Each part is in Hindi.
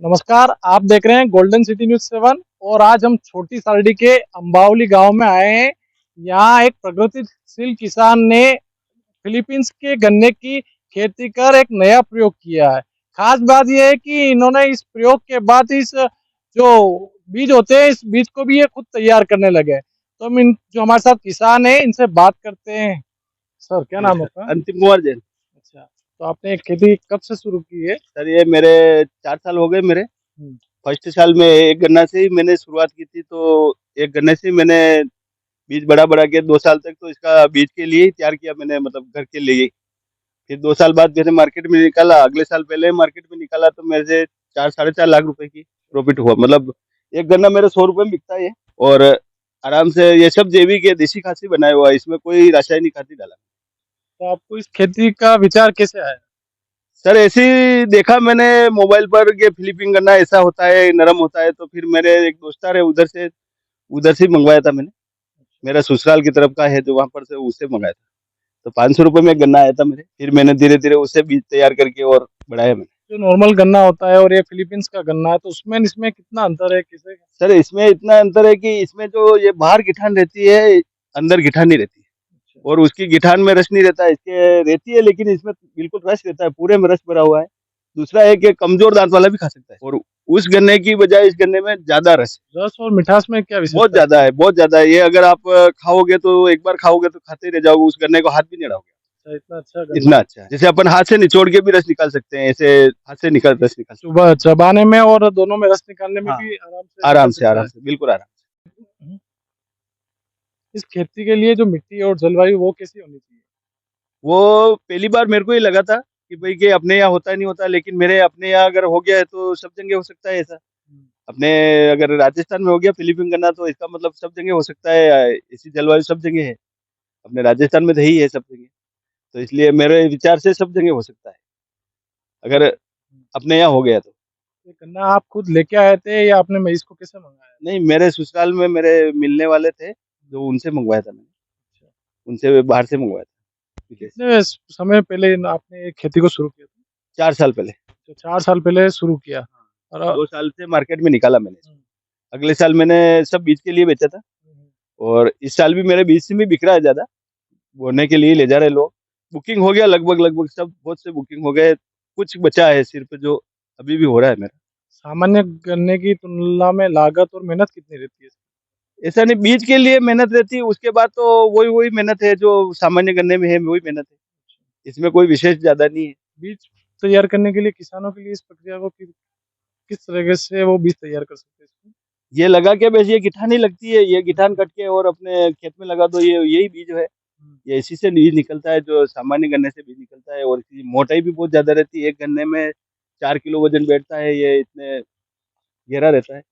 नमस्कार, आप देख रहे हैं गोल्डन सिटी न्यूज़ 7 और आज हम छोटी सारडी के अंबावली गांव में आए हैं। यहाँ एक प्रगतिशील किसान ने फिलीपींस के गन्ने की खेती कर एक नया प्रयोग किया है। खास बात यह है कि इन्होंने इस प्रयोग के बाद इस जो बीज होते हैं, इस बीज को भी ये खुद तैयार करने लगे हैं। तो हम इन जो हमारे साथ किसान है, इनसे बात करते हैं। सर, क्या नाम है आपका? अंतिम कुमार जैन। अच्छा, तो आपने खेती कब से शुरू की है? सर ये मेरे 4 साल हो गए मेरे। हम्म, फर्स्ट साल में एक गन्ना से ही मैंने शुरुआत की थी, तो एक गन्ने से ही मैंने बीज बड़ा बड़ा के 2 साल तक तो इसका बीज के लिए ही तैयार किया मैंने, मतलब घर के लिए ही। फिर 2 साल बाद मैंने मार्केट में निकाला, अगले साल पहले मार्केट में निकाला तो मेरे से 4 साढ़े 4 लाख रुपए की प्रॉफिट हुआ। मतलब एक गन्ना मेरे 100 रुपए में बिकता है। और आराम से ये सब जैविक है, देसी खाद से बनाया हुआ है, इसमें कोई रासायनिक खाद नहीं डाला। तो आपको इस खेती का विचार कैसे आया? सर ऐसे ही देखा मैंने मोबाइल पर कि फिलिपिंग गन्ना ऐसा होता है, नरम होता है, तो फिर मेरे एक दोस्त है उधर से ही मंगवाया था मैंने। मेरा ससुराल की तरफ का है जो, वहां पर से उससे मंगाया था। तो 500 रुपये में एक गन्ना आया था मेरे। फिर मैंने धीरे धीरे उससे बीज तैयार करके और बढ़ाया मैंने। जो नॉर्मल गन्ना होता है और ये फिलीपींस का गन्ना है, तो उसमें इसमें कितना अंतर है? किसे? सर इसमें इतना अंतर है कि इसमें जो ये बाहर गिठान रहती है, अंदर गिठान नहीं रहती है। अच्छा। और उसकी गिठान में रस नहीं रहता है, इसके रहती है लेकिन इसमें बिल्कुल रस रहता है, पूरे में रस भरा हुआ है। दूसरा है कि कमजोर दांत वाला भी खा सकता है, और उस गन्ने की बजाय इस गन्ने में ज्यादा रस है। रस और मिठास में क्या बहुत विशेषता है ज्यादा इसकी? है, बहुत ज्यादा है। ये अगर आप खाओगे तो एक बार खाओगे तो खाते ही रह जाओगे, उस गन्ने को हाथ भी नहीं अड़ाओगे। अच्छा, इतना अच्छा गन्ना इतना है। अच्छा है, जैसे अपन हाथ से निचोड़ के भी रस निकाल सकते हैं, ऐसे हाथ से निकाल रस निकाल सकते सुबह चबाने में और दोनों में रस निकालने में हैं। हाँ, भी आराम से निकल सकता आराम है। से, बिल्कुल आराम से। हम्म। इस खेती के लिए जो मिट्टी और जलवायु वो कैसी होनी चाहिए? वो पहली बार मेरे को ही लगा था कि भाई कि अपने यहाँ होता नहीं होता, लेकिन मेरे अपने यहाँ अगर हो गया है तो सब जगह हो सकता है ऐसा। हम्म, अपने अगर राजस्थान में हो गया फिलीपीन करना, तो इसका मतलब सब जगह हो सकता है। ऐसी जलवायु सब जगह है, अपने राजस्थान में तो ही है सब जगह। तो इसलिए मेरे विचार से सब जगह हो सकता है अगर हम्म। अपने यहाँ हो गया तो। ये गन्ना आप खुद लेके आए थे या आपने मैं इसको कैसे मंगाया? नहीं, मेरे ससुराल में मेरे मिलने वाले थे, जो उनसे मंगवाया था मैंने। अच्छा। उनसे बाहर से मंगवाया था, विदेश से। कितने समय पहले आपने ये खेती को शुरू किया था? 4 साल पहले। तो 4 साल पहले शुरू किया। और 2 साल से मार्केट में निकाला मैंने हम्म, इसको। अगले साल मैंने सब बीज के लिए बेचा था। हम्म। और इस साल भी मेरे बीज से भी बिक रहा है ज्यादा, बोने के लिए ले जा रहे लोग। बुकिंग हो गया लगभग लगभग सब, बहुत से बुकिंग हो गए। कुछ बचा है सिर्फ जो अभी भी हो रहा है मेरा। सामान्य गन्ने की तुलना में लागत और मेहनत कितनी रहती है? ऐसा नहीं, बीज के लिए मेहनत रहती है, उसके बाद तो वही वही मेहनत है जो सामान्य गन्ने में है, वही मेहनत है। इसमें कोई विशेष ज्यादा नहीं है। बीज तैयार करने के लिए किसानों के लिए इस प्रक्रिया को किस तरीके से वो बीज तैयार कर सकते हैं इसको? ये लगा के बस, ये गिठान ही लगती है, ये गिठान कट के और अपने खेत में लगा दो, ये यही बीज है। हम्म। ये इसी से बीज निकलता है, जो सामान्य गन्ने से बीज निकलता है। और इसकी मोटाई भी बहुत ज्यादा रहती है, एक गन्ने में 4 किलो वजन बैठता है, ये इतने गहरा रहता है।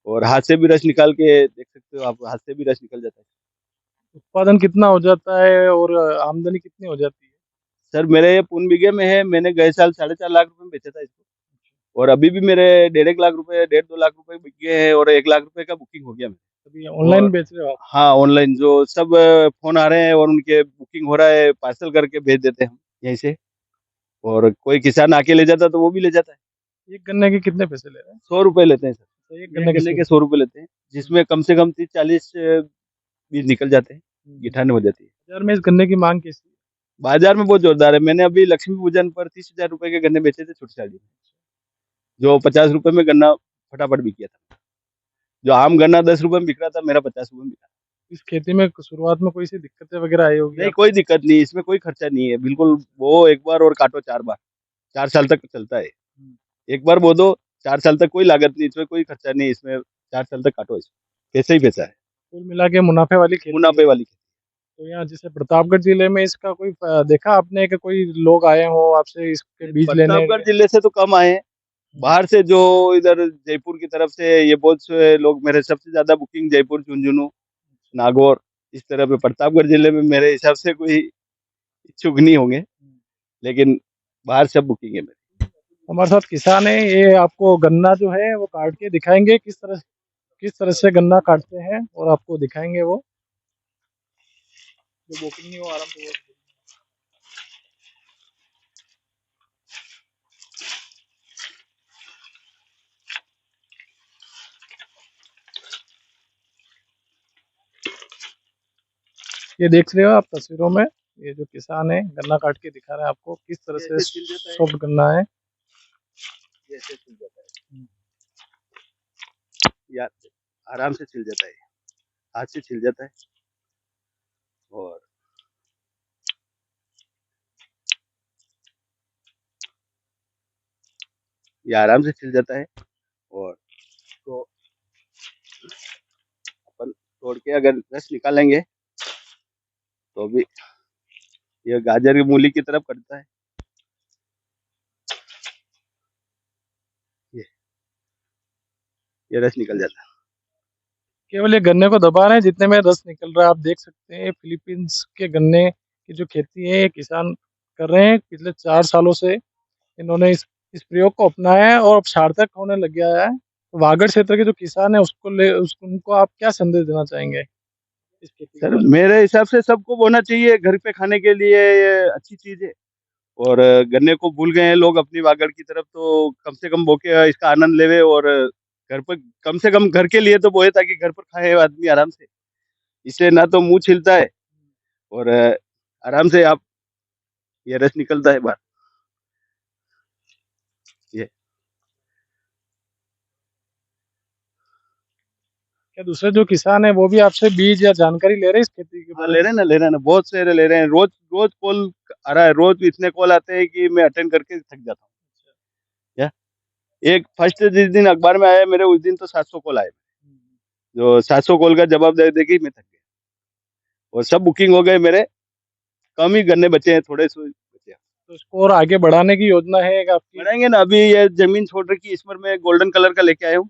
और हाथ से भी रस निकाल के देख सकते हो आप, हाथ से भी रस निकल जाता है। उत्पादन कितना हो जाता है और आमदनी कितनी हो जाती है? सर मेरे ये 3 बीघे में है, मैंने गए साल 4.5 लाख रुपए में बेचा था इसको। और अभी भी मेरे 1.5 लाख रुपए, 1.5 2 लाख रुपए बिक गए हैं, और 1 लाख रुपए का बुकिंग हो गया मेरा। अभी ऑनलाइन और बेच रहे हो आप? हाँ, ऑनलाइन जो सब फोन आ रहे हैं और उनके बुकिंग हो रहा है, पार्सल करके भेज देते हैं हम यहीं से। और कोई किसान आके ले जाता तो वो भी ले जाता है। एक गन्ने के कितने पैसे ले रहे हैं? 100 रुपए लेते हैं तो एक सर, एक गन्ने के गन्ने 100 के रुपये। 100 रुपए लेते हैं, जिसमें कम से कम 30 40 बीज निकल जाते हैं, गिठान हो जाती है। बाजार में इस गन्ने की मांग कैसी है? बाजार में बहुत जोरदार है। मैंने अभी लक्ष्मी पूजन पर 30,000 रुपए के गन्ने बेचे थे, छोटी साइज, जो 50 रुपए में गन्ना फटाफट बिक गया था। जो आम गन्ना 10 रुपए में बिक रहा था, मेरा 50 रुपए में बिका। इस खेती में शुरुआत में कोई सी दिक्कतें वगैरह आई होगी नहीं, कोई आपको? दिक्कत नहीं, इसमें कोई खर्चा नहीं है बिल्कुल। वो एक बार और काटो 4 बार, 4 साल तक चलता है। हम्म। एक बार बो दो, 4 साल तक कोई लागत नहीं, इसमें कोई खर्चा नहीं, इसमें 4 साल तक काटो, इसमें पैसा ही पैसा है। कुल मिला के मुनाफे वाली खेती है। मुनाफे वाली खेती। तो यहाँ जैसे प्रतापगढ़ जिले में इसका कोई देखा आपने कि कोई लोग आए हो आपसे इसके नहीं, बीज लेने प्रतापगढ़ के? जिले से तो कम आए हैं। हम्म, बाहर से जो इधर जयपुर की तरफ से, ये बहुत से लोग, मेरे सबसे ज्यादा बुकिंग जयपुर, झुंझुनू, नागौर, इस तरह पे। प्रतापगढ़ जिले में मेरे हिसाब से कोई इच्छुक नहीं होंगे, हम्म। लेकिन बाहर सब बुकिंग है मेरी। हमारे साथ किसान है, ये आपको गन्ना जो है वो काट के दिखाएंगे किस तरह से गन्ना काटते हैं और आपको दिखाएंगे वो। जो बुकिंग नहीं हो आराम से वो। ये देख रहे हो आप तस्वीरों में, ये जो किसान है गन्ना काट के दिखा रहे हैं आपको किस तरह से ऐसे छिल जाता है, सॉफ्ट गन्ना है। ये ऐसे छिल जाता है, या आराम से छिल जाता है, हाथ से छिल जाता है और ये आराम से छिल जाता है। और तो अपन तोड़ के अगर रस निकालेंगे तो भी ये गाजर की मूली की तरफ कटता है। ये ये रस निकल जाता है। केवल ये गन्ने को दबा रहे हैं, जितने में रस निकल रहा है आप देख सकते हैं। फिलीपींस के गन्ने की जो खेती है ये किसान कर रहे हैं पिछले 4 सालों से। इन्होंने इस प्रयोग को अपनाया है और अब सार्थक होने लग गया है। वागड़ क्षेत्र के जो किसान है उनको आप क्या संदेश देना चाहेंगे इस खेती के सर बारे में? मेरे हिसाब से सबको बोना चाहिए, घर पे खाने के लिए ये अच्छी चीज है। और गन्ने को भूल गए हैं लोग अपनी वागड़ की तरफ, तो कम से कम बो के इसका आनंद लेवे और घर पर कम से कम घर के लिए तो बोए ताकि घर पर खाए आदमी आराम से। इससे ना तो मुंह छिलता है और आराम से आप ये रस निकलता है बाहर। ये क्या दूसरे जो किसान है वो भी आपसे बीज या जानकारी ले रहे हैं इस खेती के हाँ बारे में? ले रहे हैं ना, बहुत सारे ले रहे हैं। रोज रोज कॉल आ रहा है, रोज इतने कॉल आते हैं कि मैं अटेंड करके थक जाता हूँ। क्या एक फर्स्ट जिस दिन अखबार में आया मेरे, उस दिन तो 700 कॉल आए। जो 700 कॉल का जवाब दे देके मैं थक गया और सब बुकिंग हो गए मेरे। कम ही गन्ने बचे हैं, थोड़े से बचे हैं। तो इसको और आगे बढ़ाने की योजना है एक आपकी? बढ़ाएंगे ना, अभी ये जमीन छोड़ रखी इस पर मैं गोल्डन कलर का लेके आया हूँ।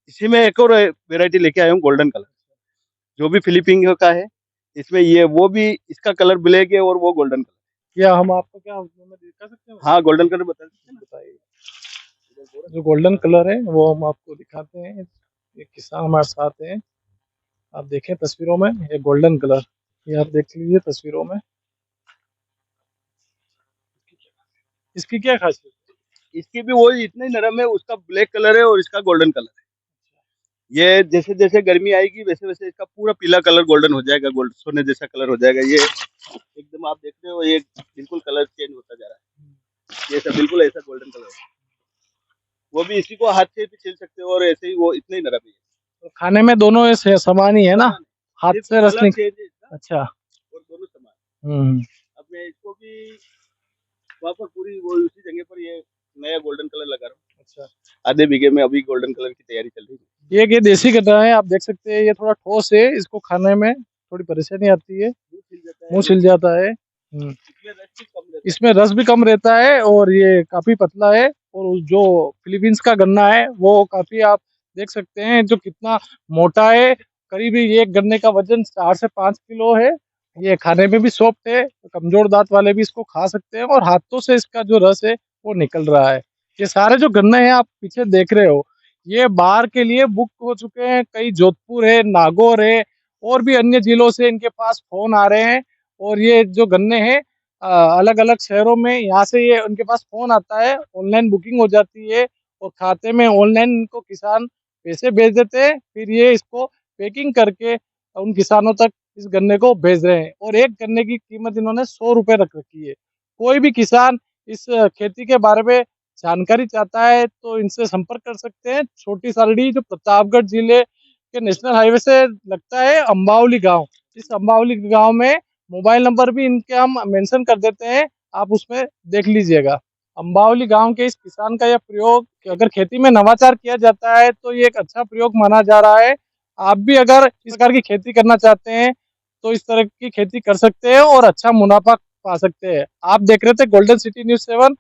इसी में एक और वेरायटी लेके आया हूँ गोल्डन कलर, जो भी फिलीपींस का है। इसमें ये वो भी, इसका कलर ब्लैक है और वो गोल्डन कलर। क्या हम आपको क्या उसमें दिखा सकते हैं? हाँ गोल्डन कलर बता सकते हैं ना। बताइए। जो गोल्डन कलर है वो हम आपको दिखाते हैं। ये किसान हमारे साथ है, आप देखें तस्वीरों में ये गोल्डन कलर, ये आप देख लीजिए तस्वीरों में। इसकी क्या खासियत है? इसकी भी वो इतना ही नरम है, उसका ब्लैक कलर है और इसका गोल्डन कलर है। ये जैसे जैसे गर्मी आएगी वैसे वैसे इसका पूरा पीला कलर गोल्डन हो जाएगा, गोल्ड सोने जैसा कलर हो जाएगा। ये एकदम आप देख रहे हो, ये बिल्कुल कलर चेंज होता जा रहा है। ये सब बिल्कुल ऐसा गोल्डन कलर है। वो भी इसी को हाथ से भी छील सकते हो और ऐसे ही वो इतने ही नरम है। तो खाने में दोनों समान ही है ना? हाथ सिर्फ से रस कलर चेंज है इसका अच्छा। और दोनों समान। हम्म। अब मैं इसको भी वहाँ पर पूरी वो उसी जगह पर ये नया गोल्डन कलर लगा रहा हूँ। अच्छा, आधे बीघे में अभी गोल्डन कलर की तैयारी चल रही है। ये देसी गन्ना है, आप देख सकते हैं। ये थोड़ा ठोस है, इसको खाने में थोड़ी परेशानी आती है, मुंह छिल जाता है। इसमें रस भी कम रहता है और ये काफी पतला है। और जो फिलीपींस का गन्ना है वो काफी, आप देख सकते हैं जो कितना मोटा है। करीब ये एक गन्ने का वजन 4 से 5 किलो है। ये खाने में भी सॉफ्ट है, कमजोर दांत वाले भी इसको खा सकते हैं और हाथों से इसका जो रस है वो निकल रहा है। ये सारे जो गन्ने हैं आप पीछे देख रहे हो, ये बाहर के लिए बुक हो चुके हैं। कई जोधपुर है, नागौर है और भी अन्य जिलों से इनके पास फोन आ रहे हैं। और ये जो गन्ने हैं अलग अलग शहरों में, यहाँ से ये उनके पास फोन आता है, ऑनलाइन बुकिंग हो जाती है और खाते में ऑनलाइन इनको किसान पैसे भेज देते हैं। फिर ये इसको पैकिंग करके उन किसानों तक इस गन्ने को भेज रहे हैं। और एक गन्ने की कीमत इन्होंने 100 रुपए रख रखी है। कोई भी किसान इस खेती के बारे में जानकारी चाहता है तो इनसे संपर्क कर सकते हैं। छोटी सारडी जो प्रतापगढ़ जिले के नेशनल हाईवे से लगता है, अम्बावली गांव। इस अम्बावली गांव में मोबाइल नंबर भी इनके हम मेंशन कर देते हैं, आप उसमें देख लीजिएगा। अम्बावली गांव के इस किसान का यह प्रयोग, अगर खेती में नवाचार किया जाता है तो ये एक अच्छा प्रयोग माना जा रहा है। आप भी अगर इस प्रकार की खेती करना चाहते हैं तो इस तरह की खेती कर सकते हैं और अच्छा मुनाफा पा सकते हैं। आप देख रहे थे गोल्डन सिटी न्यूज़ 7।